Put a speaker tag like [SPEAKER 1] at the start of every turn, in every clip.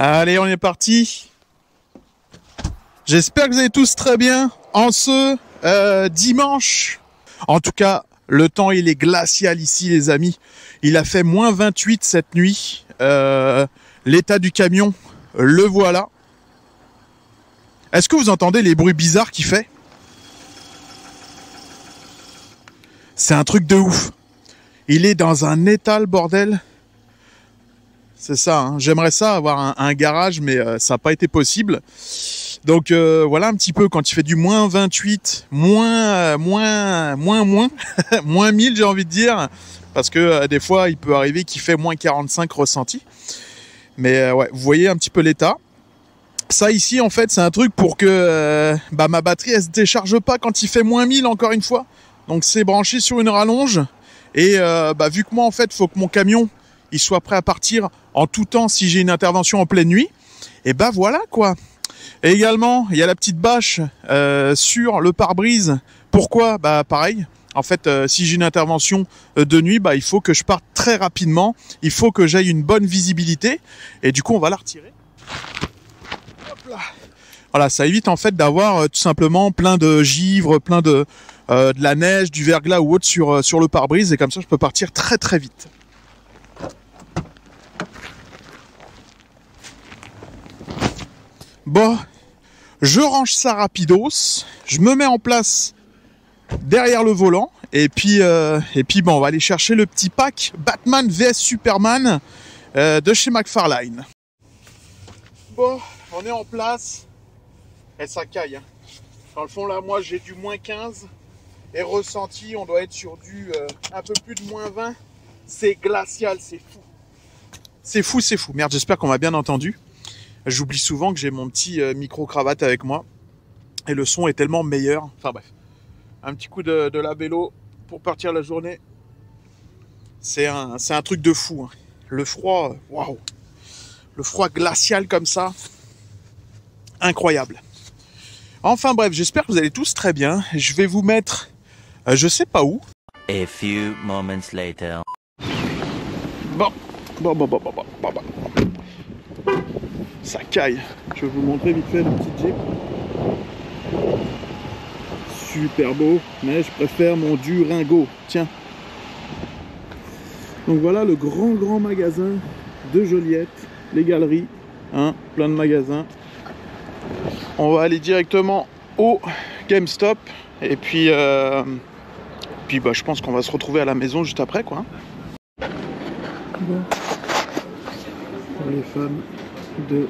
[SPEAKER 1] Allez, on est parti. J'espère que vous allez tous très bien en ce dimanche. En tout cas, le temps il est glacial ici les amis. Il a fait moins 28 cette nuit. L'état du camion, le voilà. Est-ce que vous entendez les bruits bizarres qu'il fait? C'est un truc de ouf. Il est dans un état le bordel. C'est ça, hein. J'aimerais ça avoir un garage, mais ça n'a pas été possible. Donc voilà un petit peu quand il fait du moins 28, moins 1000 j'ai envie de dire. Parce que des fois il peut arriver qu'il fait moins 45 ressenti. Mais ouais, vous voyez un petit peu l'état. Ça ici en fait c'est un truc pour que ma batterie elle se décharge pas quand il fait moins 1000 encore une fois. Donc c'est branché sur une rallonge. Et vu que moi en fait faut que mon camion il soit prêt à partir en tout temps si j'ai une intervention en pleine nuit, et voilà quoi. Et également il y a la petite bâche sur le pare-brise. Pourquoi? Pareil, en fait si j'ai une intervention de nuit, il faut que je parte très rapidement, il faut que j'aille une bonne visibilité, et du coup on va la retirer. Hop là. Voilà, ça évite en fait d'avoir tout simplement plein de givre, plein de la neige, du verglas ou autre sur le pare-brise, et comme ça je peux partir très très vite. Bon, je range ça rapidos, je me mets en place derrière le volant, et puis on va aller chercher le petit pack Batman vs Superman de chez McFarlane. Bon, on est en place, et ça caille. Hein. Dans le fond là, moi j'ai du moins 15, et ressenti, on doit être sur du un peu plus de moins 20. C'est glacial, c'est fou. C'est fou, c'est fou. Merde, j'espère qu'on m'a bien entendu. J'oublie souvent que j'ai mon petit micro-cravate avec moi. Et le son est tellement meilleur. Enfin bref. Un petit coup de la vélo pour partir la journée. C'est un truc de fou. Hein. Le froid, waouh. Le froid glacial comme ça. Incroyable. Enfin bref, j'espère que vous allez tous très bien. Je vais vous mettre, je sais pas où.
[SPEAKER 2] A few moments later.
[SPEAKER 1] Bon. Ça caille. Je vais vous montrer vite fait le petit Jeep. Super beau, mais je préfère mon Durango. Tiens. Donc voilà le grand magasin de Joliette, les galeries, hein, plein de magasins. On va aller directement au GameStop, et puis je pense qu'on va se retrouver à la maison juste après quoi. Bon. Pour les fans de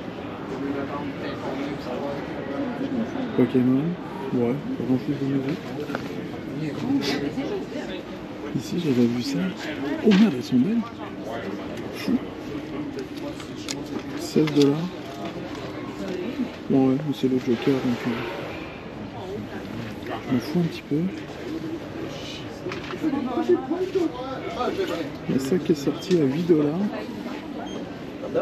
[SPEAKER 1] Pokémon, ouais, pas grand chose de nouveau. Ici j'avais vu ça. Oh merde, elles sont belles. Fou. 16 $. Bon ouais, c'est le Joker donc je m'en fous un petit peu. Il y a ça qui est sorti à 8 $. Ok.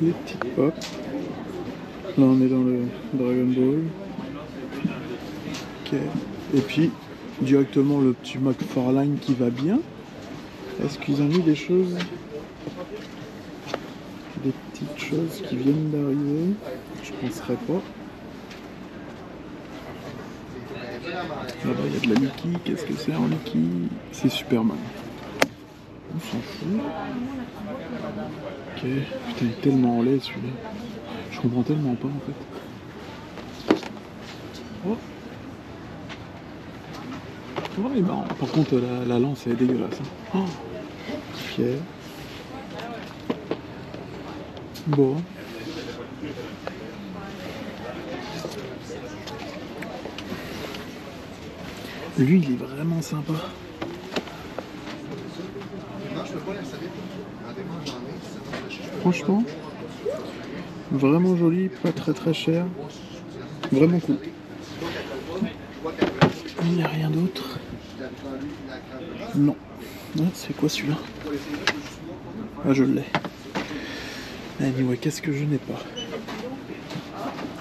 [SPEAKER 1] Les petites pop. Là on est dans le Dragon Ball. Ok. Et puis directement le petit McFarlane qui va bien. Est-ce qu'ils ont mis des choses, des petites choses qui viennent d'arriver? Je penserais pas. Là-bas il y a de la Mickey. Qu'est-ce que c'est en Mickey? C'est Superman. On s'en fout. Ok. Putain, il est tellement en laid celui-là. Je comprends tellement pas en fait. Oh. Oh, il est marrant. Par contre, la lance elle est dégueulasse. Hein. Oh. Fier. Bon. Lui, il est vraiment sympa. Franchement, vraiment joli, pas très cher. Vraiment cool. Il n'y a rien d'autre. Non. Ah, c'est quoi celui-là? Ah, je l'ai. Anyway, qu'est-ce que je n'ai pas?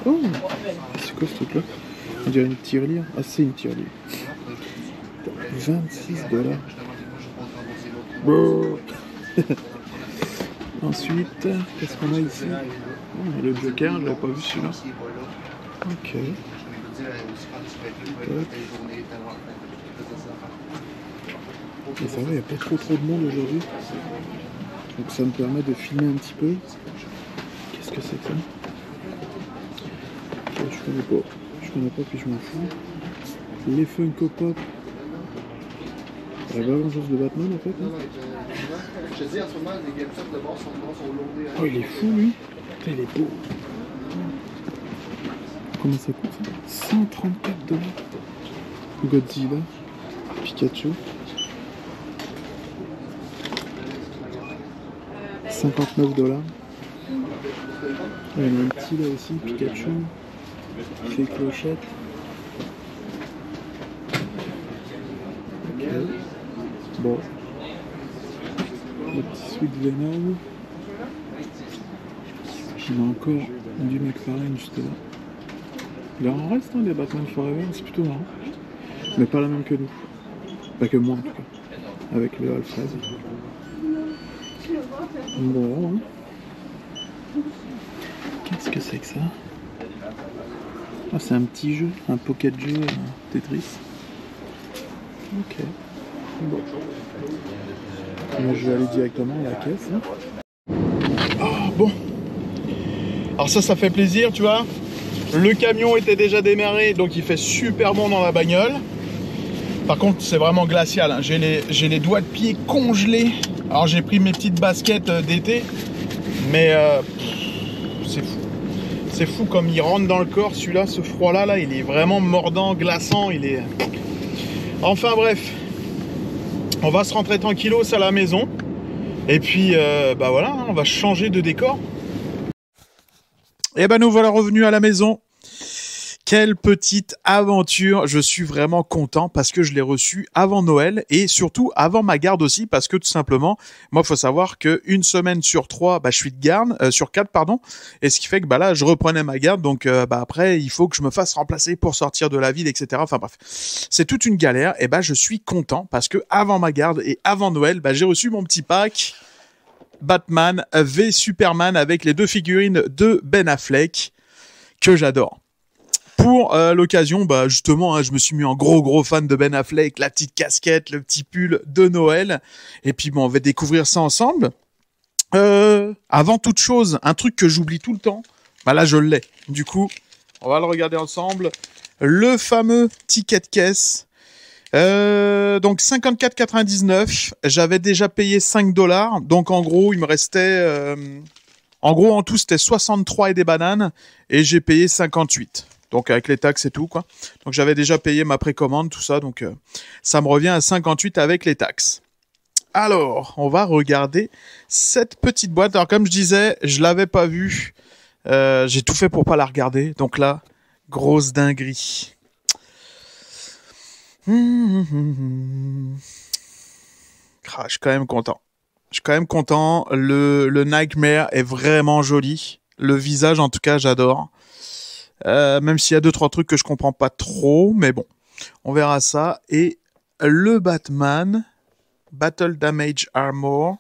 [SPEAKER 1] Oh, c'est quoi ce truc-là? On dirait une tirelire. Ah, c'est une tirelire. 26 $. Ensuite, qu'est-ce qu'on a ici? Oh, le Joker, je l'avais pas vu celui-là. Ok. Et ça va, il n'y a pas trop de monde aujourd'hui. Donc ça me permet de filmer un petit peu. Qu'est-ce que c'est que ça? Ok, je connais pas. Je connais pas puis je m'en fous. Les Funko Pop. Il n'y a pas grand chose de Batman en fait. Hein. Oh il est fou lui. Putain, il est beau. Comment ça coûte ça? 134 $. Godzilla. Pikachu. 59 $. Il y en a un petit là aussi, Pikachu. Fait clochette. Ok. Bon. Le petit Sweet Venom. Il y en a encore du McFarlane juste là. Il en reste hein, des Batman Forever, c'est plutôt marrant. Mais pas la même que nous. Pas que moi en tout cas. Avec le Alfred. Bon. Hein. Qu'est-ce que c'est que ça? Ah, c'est un petit jeu, un pocket jeu Tetris. Ok. Bon. Moi, je vais aller directement à la caisse. Hein. Ah, bon. Alors ça fait plaisir, tu vois. Le camion était déjà démarré, donc il fait super bon dans la bagnole. Par contre, c'est vraiment glacial. Hein. J'ai les doigts de pied congelés. Alors j'ai pris mes petites baskets d'été, mais c'est fou. C'est fou comme il rentre dans le corps, celui-là, ce froid-là, là, il est vraiment mordant, glaçant, il est... Enfin bref, on va se rentrer tranquillos à la maison. Et puis, bah voilà, on va changer de décor. Et ben nous voilà revenus à la maison. Quelle petite aventure, je suis vraiment content parce que je l'ai reçu avant Noël et surtout avant ma garde aussi parce que tout simplement, moi il faut savoir qu'une semaine sur 3, bah, je suis de garde, sur 4 pardon, et ce qui fait que bah là je reprenais ma garde donc bah après il faut que je me fasse remplacer pour sortir de la ville etc. Enfin bref, c'est toute une galère et bah je suis content parce que avant ma garde et avant Noël, bah j'ai reçu mon petit pack Batman v Superman avec les 2 figurines de Ben Affleck que j'adore. Pour l'occasion, bah justement, hein, je me suis mis en gros fan de Ben Affleck, la petite casquette, le petit pull de Noël. Et puis bon, on va découvrir ça ensemble. Avant toute chose, un truc que j'oublie tout le temps, bah là je l'ai. Du coup, on va le regarder ensemble. Le fameux ticket de caisse. Donc 54,99. J'avais déjà payé 5 $. Donc en gros, il me restait... en gros, en tout, c'était 63 et des bananes. Et j'ai payé 58. Donc avec les taxes et tout quoi. Donc j'avais déjà payé ma précommande, tout ça, donc ça me revient à 58 avec les taxes. Alors, on va regarder cette petite boîte. Alors comme je disais, je l'avais pas vue. J'ai tout fait pour pas la regarder. Donc là, grosse dinguerie. Je suis quand même content. Je suis quand même content. Le Nightmare est vraiment joli. Le visage, en tout cas, j'adore. Même s'il y a 2-3 trucs que je comprends pas trop, mais bon, on verra ça. Et le Batman, Battle Damage Armor.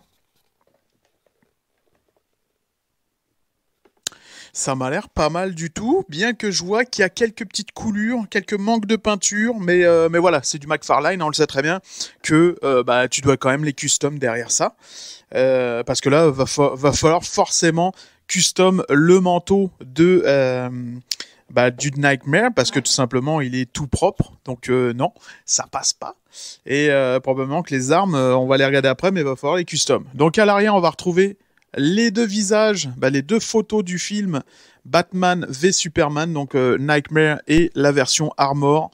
[SPEAKER 1] Ça m'a l'air pas mal du tout, bien que je vois qu'il y a quelques petites coulures, quelques manques de peinture, mais voilà, c'est du McFarlane, on le sait très bien, que bah, tu dois quand même les custom derrière ça. Parce que là, va falloir forcément custom le manteau de... du Nightmare parce que tout simplement il est tout propre donc non ça passe pas et probablement que les armes on va les regarder après mais il va falloir les custom. Donc à l'arrière on va retrouver les 2 visages, les 2 photos du film Batman v Superman, donc Nightmare et la version armure,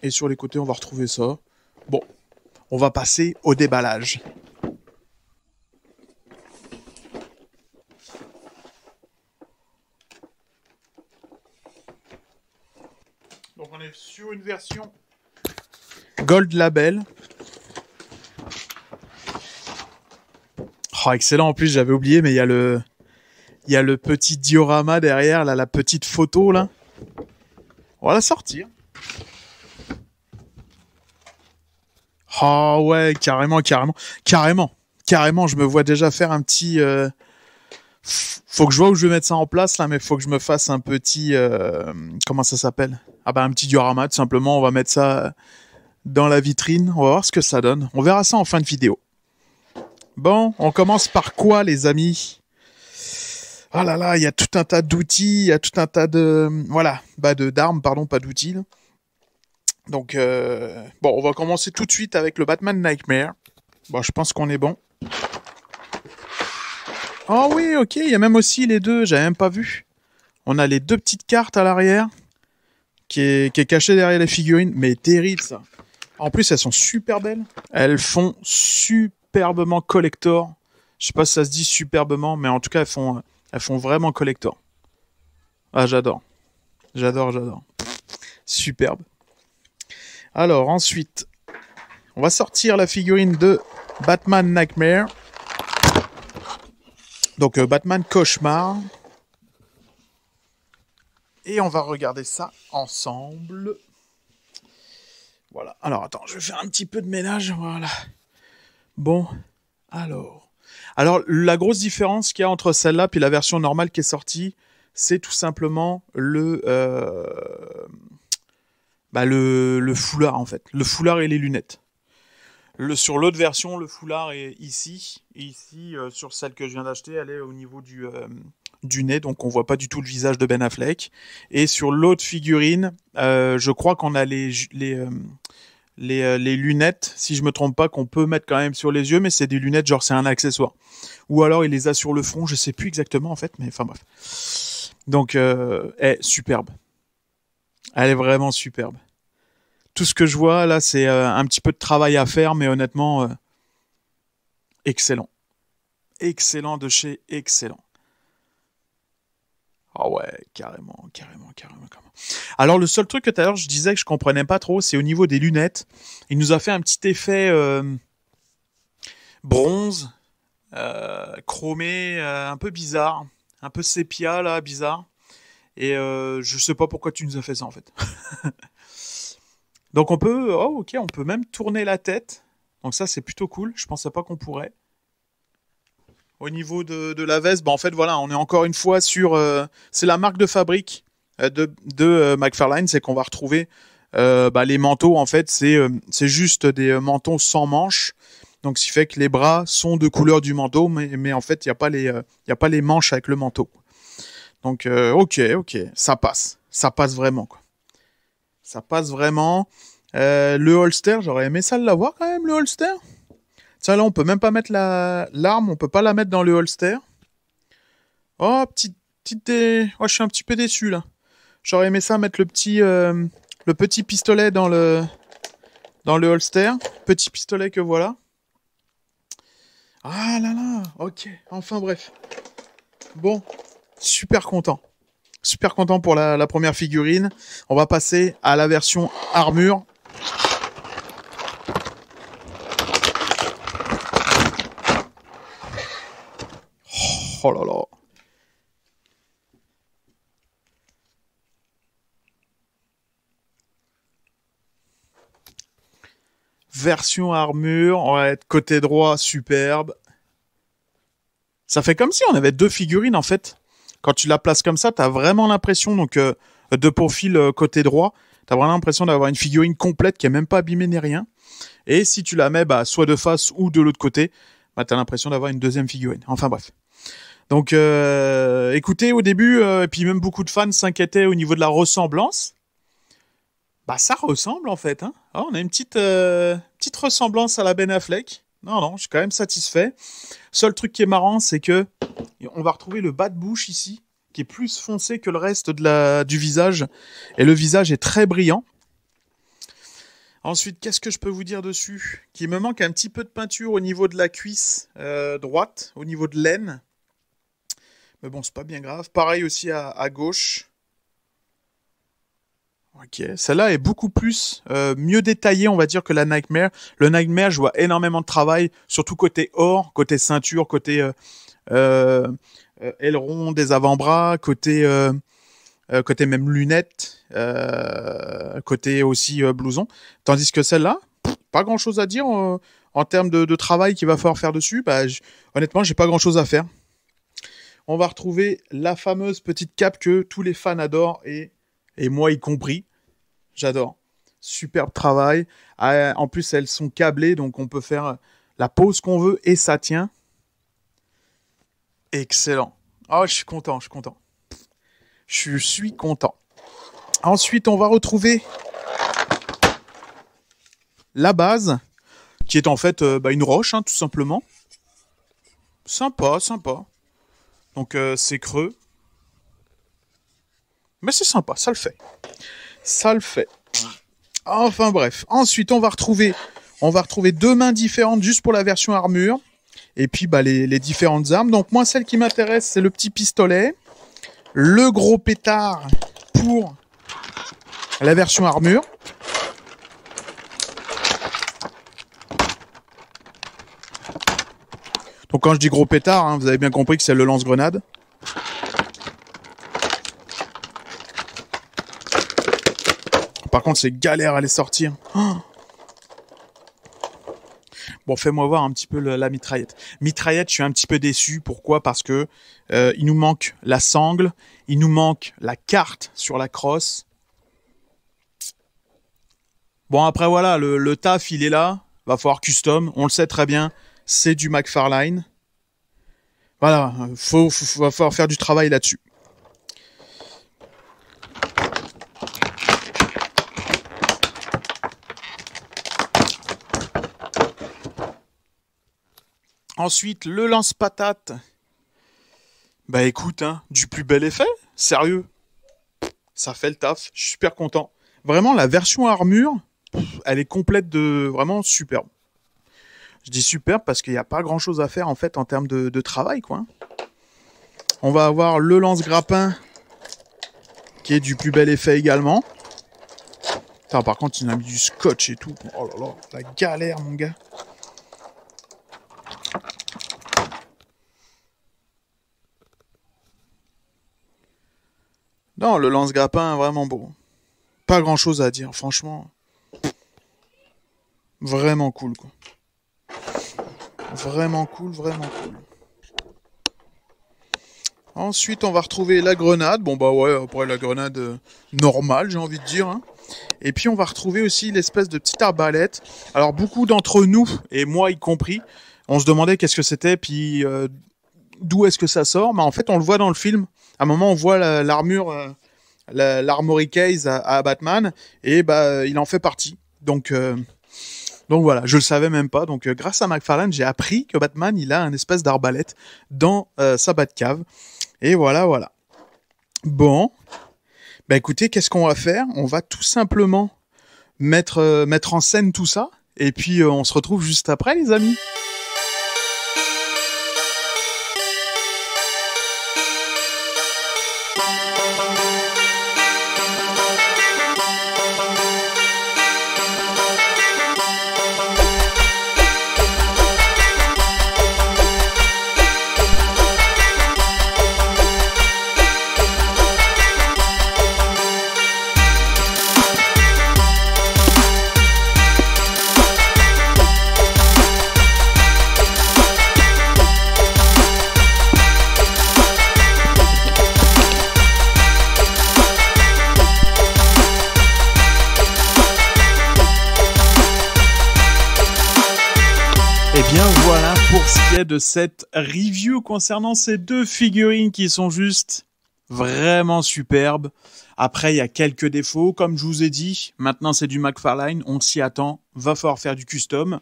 [SPEAKER 1] et sur les côtés on va retrouver ça. Bon, on va passer au déballage. Donc on est sur une version Gold Label. Oh, excellent, en plus j'avais oublié, mais il y a le petit diorama derrière, là, la petite photo là. On va la sortir. Oh ouais, carrément, carrément, carrément, carrément. Je me vois déjà faire un petit. Faut que je vois où je vais mettre ça en place là, mais faut que je me fasse un petit. Comment ça s'appelle? Ah bah un petit diorama, tout simplement. On va mettre ça dans la vitrine. On va voir ce que ça donne. On verra ça en fin de vidéo. Bon, on commence par quoi, les amis? Oh là là, il y a tout un tas d'outils, il y a tout un tas de voilà, bah de d'armes, pardon, pas d'outils. Là. Donc bon, on va commencer tout de suite avec le Batman Nightmare. Bon, je pense qu'on est bon. Oh oui, ok, il y a même aussi les deux, j'avais même pas vu. On a les deux petites cartes à l'arrière qui est cachée derrière les figurines, mais terrible ça. En plus, elles sont super belles. Elles font superbement collector. Je sais pas si ça se dit superbement, mais en tout cas, elles font vraiment collector. Ah, j'adore. J'adore, j'adore. Superbe. Alors, ensuite, on va sortir la figurine de Batman Nightmare. Donc, Batman Cauchemar. Et on va regarder ça ensemble. Voilà. Alors, attends, je vais faire un petit peu de ménage. Voilà. Bon, alors. Alors, la grosse différence qu'il y a entre celle-là et la version normale qui est sortie, c'est tout simplement le foulard, en fait. Le foulard et les lunettes. Sur l'autre version, le foulard est ici. Et ici, sur celle que je viens d'acheter, elle est au niveau du nez, donc on voit pas du tout le visage de Ben Affleck. Et sur l'autre figurine, je crois qu'on a les lunettes, si je me trompe pas, qu'on peut mettre quand même sur les yeux, mais c'est des lunettes, genre c'est un accessoire. Ou alors il les a sur le front, je sais plus exactement en fait, mais enfin bref. Donc, elle est superbe. Elle est vraiment superbe. Tout ce que je vois là, c'est un petit peu de travail à faire, mais honnêtement, excellent. Excellent de chez excellent. Ah ouais, carrément, carrément, carrément, carrément. Alors le seul truc que tout à l'heure je disais que je comprenais pas trop, c'est au niveau des lunettes. Il nous a fait un petit effet bronze, chromé, un peu bizarre, un peu sépia là, bizarre. Et je sais pas pourquoi tu nous as fait ça en fait. Donc on peut même tourner la tête. Donc ça c'est plutôt cool. Je pensais pas qu'on pourrait. Au niveau de la veste, bah en fait voilà, on est encore une fois sur, c'est la marque de fabrique de McFarlane, c'est qu'on va retrouver les manteaux en fait, c'est juste des manteaux sans manches, donc ce qui fait que les bras sont de couleur du manteau, mais en fait il y a pas les manches avec le manteau. Donc ok, ça passe vraiment quoi, ça passe vraiment. Le holster, j'aurais aimé ça l'avoir quand même le holster. Tiens, là, on peut même pas mettre l'arme, on peut pas la mettre dans le holster. Oh, oh, je suis un petit peu déçu, là. J'aurais aimé ça mettre le petit pistolet dans le holster. Petit pistolet que voilà. Ah là là, ok. Enfin, bref. Bon, super content. Super content pour la première figurine. On va passer à la version armure. Oh là là. Version armure, on va être côté droit, superbe. Ça fait comme si on avait deux figurines en fait. Quand tu la places comme ça, t'as vraiment l'impression, donc de profil côté droit, t'as vraiment l'impression d'avoir une figurine complète qui est même pas abîmée ni rien. Et si tu la mets soit de face ou de l'autre côté, t'as l'impression d'avoir une deuxième figurine. Enfin bref. Donc, écoutez, au début, et puis même beaucoup de fans s'inquiétaient au niveau de la ressemblance. Bah, ça ressemble en fait. Hein. Ah, on a une petite ressemblance à la Ben Affleck. Non, je suis quand même satisfait. Seul truc qui est marrant, c'est que on va retrouver le bas de bouche ici, qui est plus foncé que le reste du visage. Et le visage est très brillant. Ensuite, qu'est-ce que je peux vous dire dessus? Qu'il me manque un petit peu de peinture au niveau de la cuisse droite, au niveau de l'aine. Mais bon, c'est pas bien grave. Pareil aussi à gauche. Ok, celle-là est beaucoup plus mieux détaillée, on va dire, que la Nightmare. Le Nightmare, je vois énormément de travail, surtout côté or, côté ceinture, côté aileron des avant-bras, côté même lunettes, côté aussi blouson. Tandis que celle-là, pas grand chose à dire en termes de travail qu'il va falloir faire dessus. Honnêtement, j'ai pas grand chose à faire. On va retrouver la fameuse petite cape que tous les fans adorent et moi y compris. J'adore. Superbe travail. En plus, elles sont câblées, donc on peut faire la pose qu'on veut et ça tient. Excellent. Oh, je suis content. Je suis content. Ensuite, on va retrouver la base, qui est en fait une roche, hein, tout simplement. Sympa. Donc, c'est creux. Mais c'est sympa, ça le fait. Enfin bref. Ensuite, on va retrouver 2 mains différentes juste pour la version armure. Et puis les différentes armes. Donc moi, celle qui m'intéresse, c'est le petit pistolet. Le gros pétard pour la version armure. Donc quand je dis gros pétard, hein, vous avez bien compris que c'est le lance-grenade. Par contre, c'est galère à les sortir. Oh. Bon, fais-moi voir un petit peu la mitraillette. Mitraillette, je suis un petit peu déçu. Pourquoi ? Parce que il nous manque la sangle, il nous manque la carte sur la crosse. Bon, après voilà, le taf, il est là. Va falloir custom, on le sait très bien. C'est du McFarlane. Voilà, va falloir faire du travail là-dessus. Ensuite, le lance-patate. Bah écoute, hein, du plus bel effet, sérieux. Ça fait le taf, je suis super content. Vraiment, la version armure, elle est complète de... Vraiment superbe. Je dis superbe parce qu'il n'y a pas grand-chose à faire en fait en termes de travail, quoi. On va avoir le lance-grappin qui est du plus bel effet également. Putain, par contre, il a mis du scotch et tout. Oh là là, la galère, mon gars. Non, le lance-grappin, vraiment beau. Pas grand-chose à dire, franchement. Vraiment cool, quoi. Vraiment cool. Ensuite, on va retrouver la grenade. Bon, bah ouais, après la grenade normale, j'ai envie de dire. Hein. Et puis, on va retrouver aussi l'espèce de petite arbalète. Alors, beaucoup d'entre nous, et moi y compris, on se demandait qu'est-ce que c'était, puis d'où est-ce que ça sort. Mais en fait, on le voit dans le film. À un moment, on voit l'armure, l'armory case à Batman, et bah, il en fait partie. Donc voilà, je le savais même pas. Donc grâce à McFarlane, j'ai appris que Batman, il a un espèce d'arbalète dans sa Batcave. Et voilà. Bon, bah écoutez, qu'est-ce qu'on va faire ? On va tout simplement mettre en scène tout ça. Et puis on se retrouve juste après, les amis. De cette review concernant ces 2 figurines qui sont juste vraiment superbes. Après, il y a quelques défauts. Comme je vous ai dit, maintenant c'est du McFarlane, on s'y attend, va falloir faire du custom.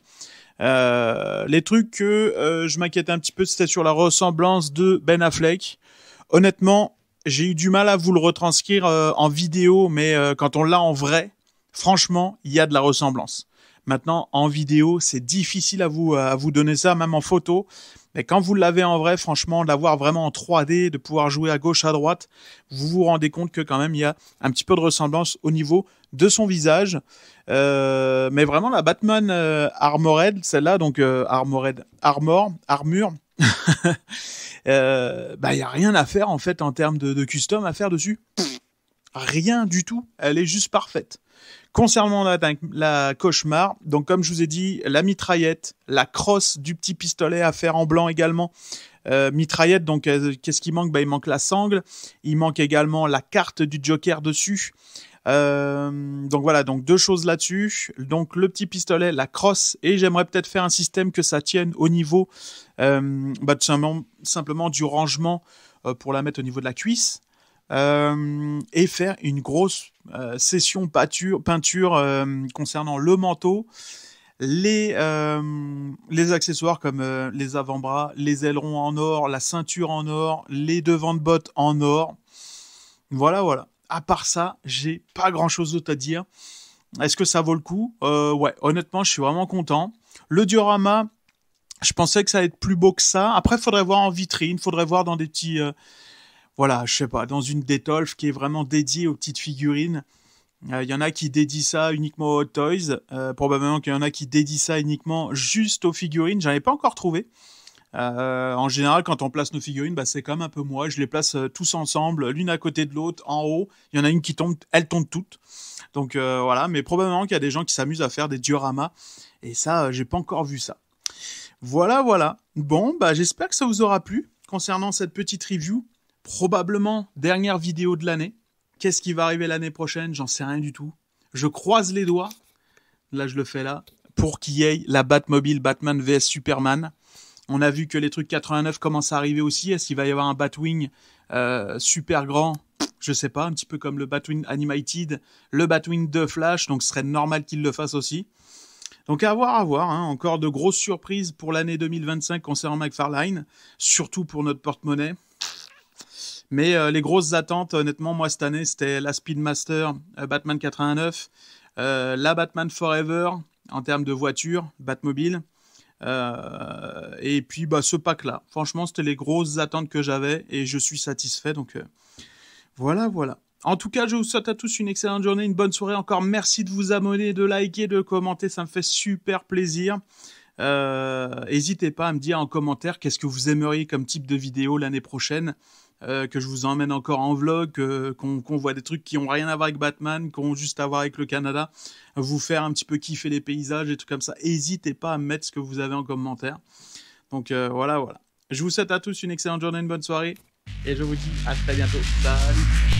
[SPEAKER 1] Les trucs que je m'inquiétais un petit peu, c'était sur la ressemblance de Ben Affleck. Honnêtement, j'ai eu du mal à vous le retranscrire en vidéo, mais quand on l'a en vrai, franchement, il y a de la ressemblance. Maintenant, en vidéo, c'est difficile à vous donner ça, même en photo. Mais quand vous l'avez en vrai, franchement, de l'avoir vraiment en 3D, de pouvoir jouer à gauche, à droite, vous vous rendez compte que quand même, il y a un petit peu de ressemblance au niveau de son visage. Mais vraiment, la Batman Armored, celle-là, donc armure, il y a rien à faire en fait en termes de custom à faire dessus. Rien du tout. Elle est juste parfaite. Concernant la Cauchemar, donc comme je vous ai dit, la mitraillette, la crosse du petit pistolet à faire en blanc également. Mitraillette, donc qu'est-ce qui manque? Il manque la sangle, il manque également la carte du Joker dessus. Donc voilà, donc 2 choses là-dessus. Donc le petit pistolet, la crosse, et j'aimerais peut-être faire un système que ça tienne au niveau simplement du rangement pour la mettre au niveau de la cuisse. Et faire une grosse session peinture concernant le manteau, les accessoires comme les avant-bras, les ailerons en or, la ceinture en or, les devants de bottes en or. Voilà. À part ça, j'ai pas grand-chose d'autre à dire. Est-ce que ça vaut le coup? Ouais, honnêtement, je suis vraiment content. Le diorama, je pensais que ça allait être plus beau que ça. Après, il faudrait voir en vitrine, il faudrait voir dans des petits... voilà, je sais pas, dans une Detolf qui est vraiment dédiée aux petites figurines. Il y en a qui dédient ça uniquement aux Hot Toys. Probablement qu'il y en a qui dédient ça uniquement juste aux figurines. J'en ai pas encore trouvé. En général, quand on place nos figurines, c'est comme un peu moi. Je les place tous ensemble, l'une à côté de l'autre, en haut. Il y en a une qui tombe, elles tombent toutes. Donc voilà, mais probablement qu'il y a des gens qui s'amusent à faire des dioramas. Et ça, j'ai pas encore vu ça. Voilà. Bon, j'espère que ça vous aura plu concernant cette petite review. Probablement dernière vidéo de l'année. Qu'est-ce qui va arriver l'année prochaine? J'en sais rien du tout. Je croise les doigts. Là, je le fais là. Pour qu'il y ait la Batmobile Batman vs Superman. On a vu que les trucs 89 commencent à arriver aussi. Est-ce qu'il va y avoir un Batwing super grand? Je sais pas. Un petit peu comme le Batwing Animated. Le Batwing de Flash. Donc, ce serait normal qu'il le fasse aussi. Donc à voir, hein. Encore de grosses surprises pour l'année 2025 concernant McFarlane, surtout pour notre porte-monnaie. Mais les grosses attentes, honnêtement, moi cette année, c'était la Speedmaster Batman 89, la Batman Forever en termes de voiture, Batmobile, et puis ce pack-là. Franchement, c'était les grosses attentes que j'avais et je suis satisfait. Donc voilà. En tout cas, je vous souhaite à tous une excellente journée, une bonne soirée. Encore merci de vous abonner, de liker, de commenter. Ça me fait super plaisir. N'hésitez pas à me dire en commentaire qu'est-ce que vous aimeriez comme type de vidéo l'année prochaine. Que je vous emmène encore en vlog, qu'on voit des trucs qui n'ont rien à voir avec Batman, qui ont juste à voir avec le Canada. Vous faire un petit peu kiffer les paysages et tout comme ça. N'hésitez pas à me mettre ce que vous avez en commentaire. Donc voilà. Je vous souhaite à tous une excellente journée, une bonne soirée. Et je vous dis à très bientôt. Salut!